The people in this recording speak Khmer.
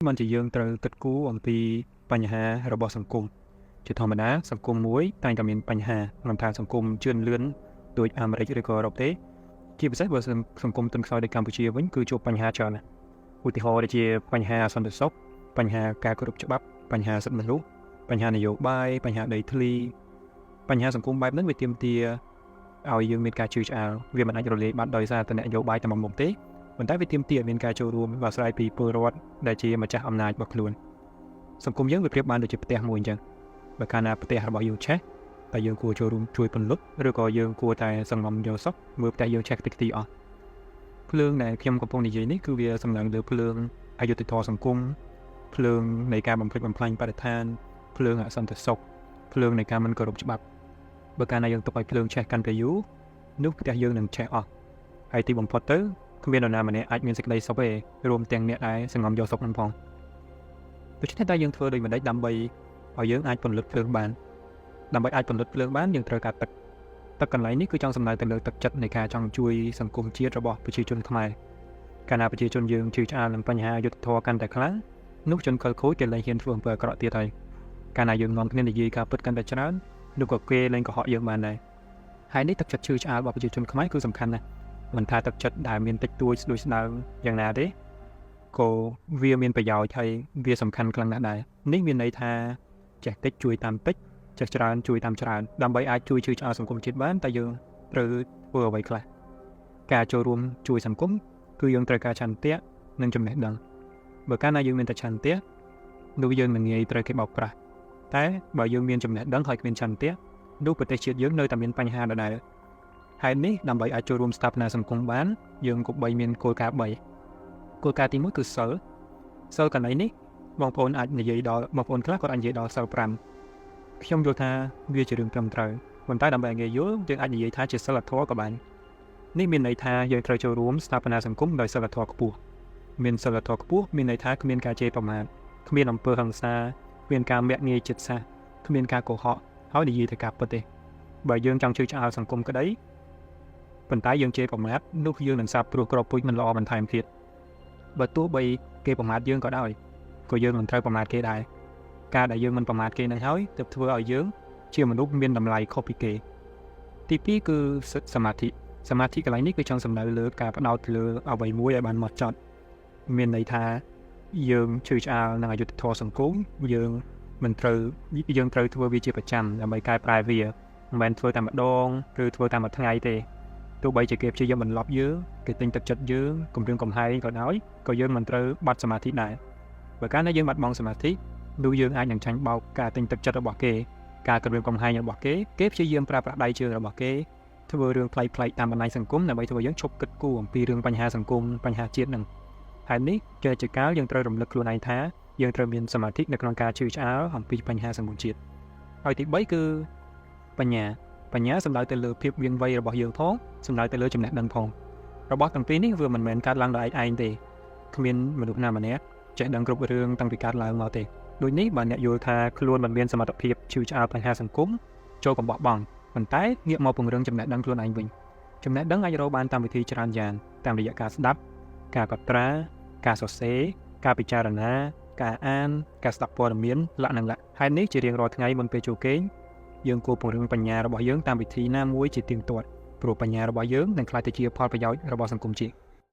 มันจะយើងត្រូវគិតគូរអំពីបញ្ហារបស់សង្គមជាធម្មតាសង្គមមួយតែងតែមានបញ្ហាមិនថាសង្គមជឿនលឿនដូចអាមេរិកឬក៏អឺរ៉ុបទេជាពិសេសបើសង្គមទន់ខ្សោយដូចកម្ពុជាវិញគឺជួបបញ្ហាច្រើនណាស់ឧទាហរណ៍ដូចជាបញ្ហាអសន្តិសុខបញ្ហាការគោរពច្បាប់បញ្ហាសិទ្ធិមនុស្សបញ្ហានយោបាយបញ្ហាដីធ្លីបញ្ហាសង្គមបែបហ្នឹងវាទាមទារឲ្យយើងមានការជឿឆ្អាលវាមិនអាចរលាយបាត់ដោយសារតែនយោបាយតែមួយមុខទេប៉ុន្តែវាទាមទារមានការចូលរួមអាស្រ័យពីពលរដ្ឋដែលជាម្ចាស់អំណាចរបស់ខ្លួនសង្គមយើងវាប្រៀបបានដូចជាផ្ទះមួយអញ្ចឹងបើកាលណាផ្ទះរបស់យើងឆេះតែយើងគួរចូលរួមជួយពន្លត់ឬក៏យើងគួរតែសង្ងំយកសុខមើលផ្ទះយើងឆេះតិចអស់ភ្លើងដែលខ្ញុំកំពុងនិយាយនេះគឺវាសំដៅលើភ្លើងអយុត្តិធម៌សង្គមភ្លើងនៃការបំផ្លិចបំផ្លាញបរិស្ថានភ្លើងអសន្តិសុខភ្លើងនៃការមិនគោរពច្បាប់បើកាលណាយើងទុកឲ្យភ្លើងឆេះកាន់តែយូរនោះផ្ទះយើងនឹងឆេះអស់ហើយទីបំផុតទៅគ្មាននរណាម្នាក់អាចមានសេចក្តីសុខទេរួមទាំងអ្នកដែលសង្ងំយកសុខនឹងផងដូច្នេះតែយើងធ្វើដូចម្តេចដើម្បីឲ្យយើងអាចពន្លត់ភ្លើងបានដើម្បីអាចពន្លត់ភ្លើងបានយើងត្រូវការទឹកកន្លែងនេះគឺចង់សំដៅទៅលើទឹកចិត្តនៃការចង់ជួយសង្គមជាតិរបស់ប្រជាជនខ្មែរកាលណាប្រជាជនយើងជឿឆ្អាលនឹងបញ្ហាយុត្តិធម៌កាន់តែខ្លាំងនោះជនខិលខូចគេលែងហ៊ានធ្វើអំពើអាក្រក់ទៀតហើយកាលណាយើងនាំគ្នានិយាយការពិតកាន់តែច្រើននោះក៏គេលែងកុហកយើងបានដែរហើយនេះទឹកចិត្តជឿឆ្អាលរបស់ប្រជាជនខ្មែរគឺសំខាន់ណាស់មិនថាទឹកចិត្តដែលមានតិចតួចស្ដួយស្ដើងយ៉ាងណាទេក៏វាមានប្រយោជន៍ហើយវាសំខាន់ខ្លាំងណាស់ដែរនេះមានន័យថាចេះតិចជួយតាមតិចចេះច្រើនជួយតាមច្រើនដើម្បីអាចជួយជឿឆ្អាលសង្គមជាតិបានតែយើងត្រូវធ្វើអ្វីខ្លះការចូលរួមជួយសង្គមគឺយើងត្រូវការឆន្ទៈនិងចំណេះដឹងបើកាលណាយើងមានតែឆន្ទៈនោះយើងនឹងងាយត្រូវគេបោកប្រាស់តែបើយើងមានចំណេះដឹងហើយគ្មានឆន្ទៈនោះប្រទេសជាតិយើងនៅតែមានបញ្ហាដដែលហើយនេះដើម្បីអាចចូលរួមស្ថាបនាសង្គមបានយើងគប្បីមានគោលការណ៍3គោលការណ៍ទី1គឺសិលកន្លែងនេះបងប្អូនអាចនិយាយដល់បងប្អូនខ្លះគាត់អាចនិយាយដល់សិល5ខ្ញុំយល់ថាវាជារឿងត្រឹមត្រូវប៉ុន្តែដើម្បីឲ្យងាយយល់យើងអាចនិយាយថាជាសិលធម៌ក៏បាននេះមានន័យថាយើងត្រូវចូលរួមស្ថាបនាសង្គមដោយសិលធម៌ខ្ពស់មានសិលធម៌ខ្ពស់មានន័យថាគ្មានការជេរប្រមាថគ្មានអំពើហិង្សាគ្មានការមាក់ងាយចិត្តសាស្ត្រគ្មានការកុហកហើយនិយាយតែការពិតទេបើយើងចង់ជឿឆ្អាលសង្គមក្តីប៉ុន្តែយើងជេរប្រមាថនោះយើងនឹងសាបព្រោះក្របពូជមិនល្អបន្ថែមទៀតបើទោះបីគេប្រមាថយើងក៏ដោយក៏យើងមិនត្រូវប្រមាថគេដែរការដែលយើងមិនប្រមាថគេនឹងហើយទើបធ្វើឲ្យយើងជាមនុស្សមានតម្លៃខុសពីគេទី2គឺសមាធិកន្លែងនេះគឺចង់សំដៅលើការផ្ដោតលើអ្វីមួយឲ្យបានហ្មត់ចត់មានន័យថាយើងជឿឆ្អាលនឹងអយុត្តិធម៌សង្គមយើងត្រូវធ្វើវាជាប្រចាំដើម្បីកែប្រែវាមិនមែនធ្វើតែម្ដងឬធ្វើតែមួយថ្ងៃទេទោះបីជាគេព្យាយាមបន្លប់យើងគេទិញទឹកចិត្តយើងគំរាមកំហែងក៏ដោយក៏យើងមិនត្រូវបាត់សមាធិដែរបើកាលណាយើងបាត់បង់សមាធិនោះយើងអាចនឹងចាញ់បោកការទិញទឹកចិត្តរបស់គេការគំរាមកំហែងរបស់គេព្យាយាមប្រើប្រាស់ដៃជើងរបស់គេធ្វើរឿងប្លែកៗតាមបណ្ដាញសង្គមដើម្បីធ្វើយើងឈប់គិតគូរអំពីរឿងបញ្ហាសង្គមបញ្ហាជាតិនឹងហើយនេះជាកាលយើងត្រូវរំលឹកខ្លួនឯងថាយើងត្រូវមានសមាធិនៅក្នុងការជឿឆ្អាលអំពីបញ្ហាសង្គមជាតិហើយទី3គឺបញ្ញាសំដៅទៅលើភាពវាងវៃរបស់យើងផងសំដៅទៅលើចំណេះដឹងផងរបស់ទាំងពីរនេះវាមិនមែនកើតឡើងដោយឯងទេគ្មានមនុស្សណាម្នាក់ចេះដឹងគ្រប់រឿងតាំងពីកើតឡើងមកទេដូចនេះបើអ្នកយល់ថាខ្លួនមិនមានសមត្ថភាពជឿឆ្អាលបញ្ហាសង្គមចូលកំបោះបង់ប៉ុន្តែងាកមកពង្រឹងចំណេះដឹងខ្លួនឯងវិញចំណេះដឹងអាចរកបានតាមវិធីច្រើនយ៉ាងតាមរយៈការស្ដាប់ការកត់ត្រាការសរសេរការពិចារណាការអានការស្ដាប់ព័ត៌មានលក្ខណៈហើយនេះជារៀងរាល់ថ្ងៃមុនពេលចូលគេងយើងគួរពង្រឹងបញ្ញារបស់យើងតាមវិធីណាមួយជាទៀងទាត់ព្រោះបញ្ញារបស់យើងនឹងក្លាយទៅជាផលប្រយោជន៍របស់សង្គមជាតិ